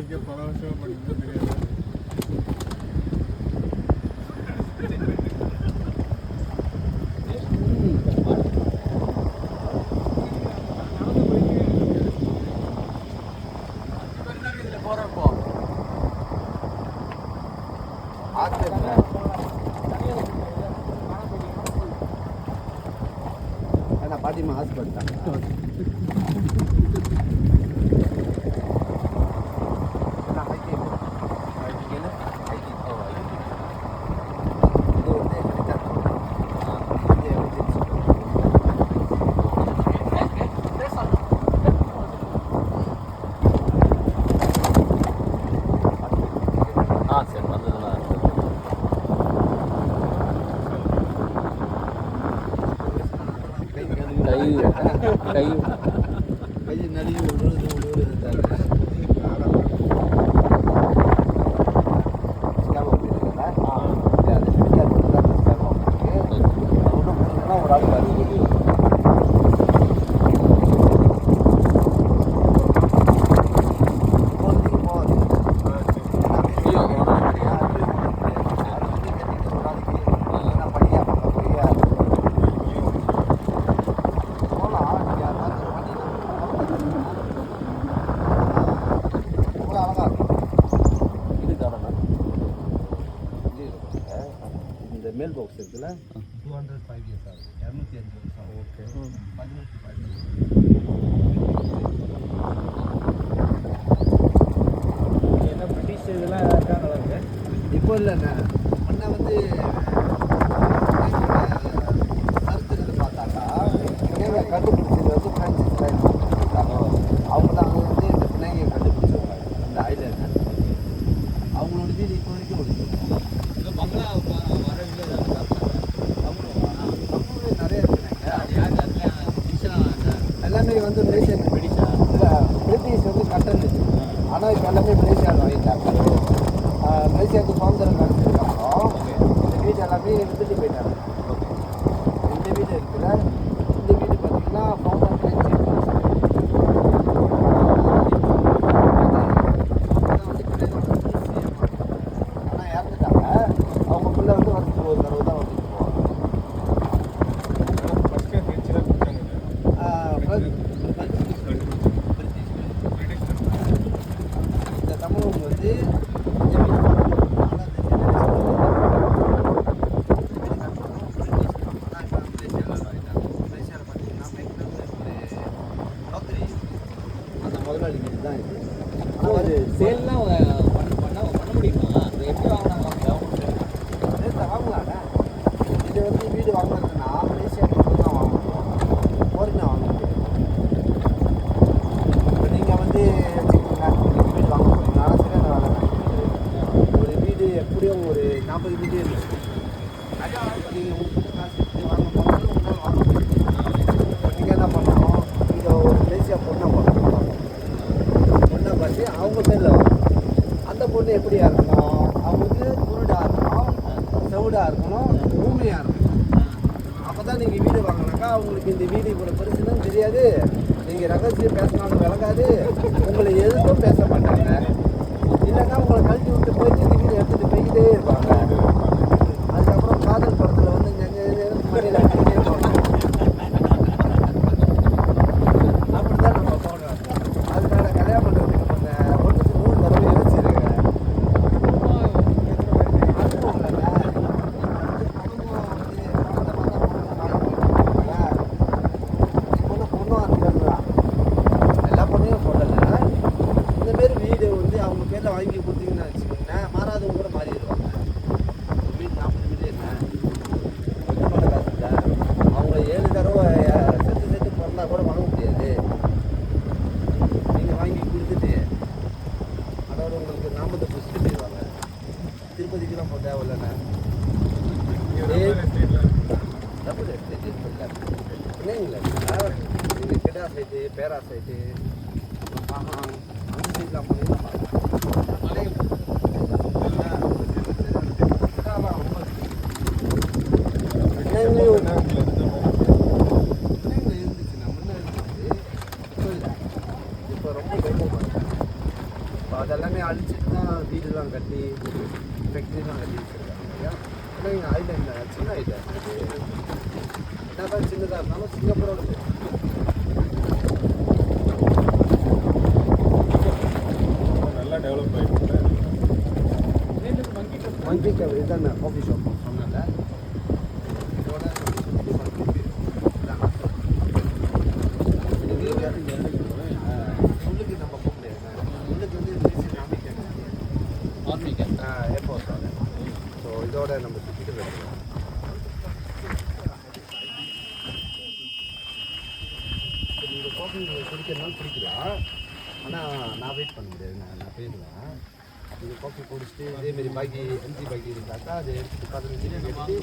பல வருஷம் படிக்கிறது தெரியாது. பாட்டிமா ஹாஸ்பிட்டல் கை நிறைய மேல் பாக்ஸ் இருக்குல்ல 205 இயர்ஸ் ஆகுது 205 வருஷம். ஓகே 18 என்ன பிரிட்டிஷ் இதெல்லாம் இருக்காங்களா இருக்கு இப்போ இல்லைண்ணா முன்ன வந்து சரித்திரத்தை பார்த்தாக்கா பிணையை கண்டுபிடிச்சது வந்து பிரான்சிஸ் அவங்க தான் வந்து இந்த பிணையை கண்டுபிடிச்சவங்க இந்த ஐலேண்ட் அவங்களோட வீடு இப்போ வரைக்கும் இருக்கு. பங்களா எல்லாமே வந்து மலேசியன் பிரிட்டிஷ் வந்து கட்டல் ஆனால் இப்போ எல்லாமே மலேசியாவில் வாங்கிட்டாங்க. மலேசியாவுக்கு சுதந்திரம் கிடச்சதுக்கப்புறம் இந்த வீடு எல்லாமே எடுத்துகிட்டு போயிட்டாங்க. இந்த வீடு இருக்குல்ல இந்த வீடு பார்த்தீங்கன்னா ஃபவுண்டர் ஆனால் இறந்துட்டாங்க. அவங்க பிள்ளை வந்து வருஷத்துக்கு ஒரு தடவை தான் வந்துட்டு போவாங்க. இந்த தமிழ் வந்து அந்த முதலாளி வீடு தான் இது. அது சேல்லாம் பண்ண முடியுமா? எப்படி வாங்கினாங்க? வாங்கலாண்ணே. இது வந்து வீடு வாங்கினதுன்னா மலேசியாவுக்கு தான் வாங்கணும், ஃபாரின் வாங்க முடியாது. இப்போ நீங்கள் வந்து வச்சுக்கோங்க வீடு வாங்க போகிறீங்க ஆனால் சரியான வேலை தான். ஒரு வீடு எப்படியும் ஒரு 40 வீடு இருந்துச்சு. நீங்கள் உங்கள்கிட்ட காசு எடுத்து வாங்க போனாலும் உங்களால் வாங்க முடியாது. நீங்கள் என்ன பண்ணணும், இதை ஒரு மலேசியா பொண்ணை பார்க்கணும். பொண்ணை பார்த்து அவங்க பேரில் அந்த பொண்ணு எப்படியா இருக்கணும், அவங்களுக்கு குருடாக இருக்கணும், செவுடாக இருக்கணும், ஊமையாக இருக்கணும். அப்போ தான் நீங்கள் வீடு வாங்கினாக்கா அவங்களுக்கு இந்த வீடு இவ்வளோ பெருசுன்னு தெரியாது. நீங்கள் ரகசியம் பேசினாலும் விளங்காது, உங்களை எதுவும் பேச மாட்டாங்க. இல்லைன்னா உங்களை கழட்டி விட்டு போயிட்டு இந்த வீடு எடுத்துகிட்டு போய்கிட்டே இருப்பாங்க. அதுக்கப்புறம் காதல் படத்தில் வந்து மணியில் அடிக்கிட்டே போகணும். அப்படி தான் நம்ம போடுறோம். அதனால கல்யாணம் பண்ணுறதுக்கு முன்ன ஒன்றுக்கு 3 தடவை யோசிச்சிருங்க. எல்லா பொண்ணையும் சொல்லலை. இந்தமாரி வீடு வந்து அவங்க பேரில் வாங்கி கொடுத்தீங்கன்னு வச்சுக்கோங்களேன், மாறாதவங்க கூட மாறிடுவாங்க. வீடு 40 வீடு என்ன கொஞ்சமான காசு இல்லை. அவங்க 7 தடவை செத்து பிறந்தா கூட வாங்க முடியாது. நீங்கள் வாங்கி கொடுத்துட்டு அதோட உங்களுக்கு நாமத்தை பிடிச்சிட்டு போயிடுவாங்க. திருப்பதிக்கெலாம் போக தேவையில்லைண்ணே. டபுள் எஸ்டேட் இருக்குல்ல இல்லைங்களா? நீங்கள் கிடா சைட்டு பேரா சைட்டு அந்த சைட்லாம் போனீங்கன்னா இருந்துச்சுண்ணா முன்னே இருந்துச்சு. இப்போ இல்லை. இப்போ ரொம்ப டெவலப் ஆகுது. இப்போ அதெல்லாமே எல்லாமே அழிச்சிட்டு தான் வீடுலாம் கட்டி ஃபேக்ட்ரிலாம் கட்டி வச்சுருக்காங்க இல்லையா. ஆனால் இங்கே ஐலாண்ட் சின்ன ஐலாண்ட் என்ன தான் சின்னதாக இருந்தாலும் சிங்கப்பூரோட நல்லா டெவலப் ஆகிருக்கு. மங்கி கேப் இதுதான் காஃபி ஷாப் சொன்னால இதோட உள்ளுக்கு நம்ம போக முடியாது. உள்ளுக்கு வந்து ஏர்போர்ட் வாங்க. ஸோ இதோட நம்ம சுற்றிட்டு போயிருக்கோம். நீங்கள் காஃபி குடிக்கிறதுனால குடிக்கலாம். ஆனால் நான் வெயிட் பண்ண முடியாது. நான் போயிடுவேன். இது காஃபி குடிச்சிட்டு இதேமாரி பாக்கி எம்ஜி பாக்கி இருந்தாக்கா அதை எடுத்துட்டு 15 எடுத்து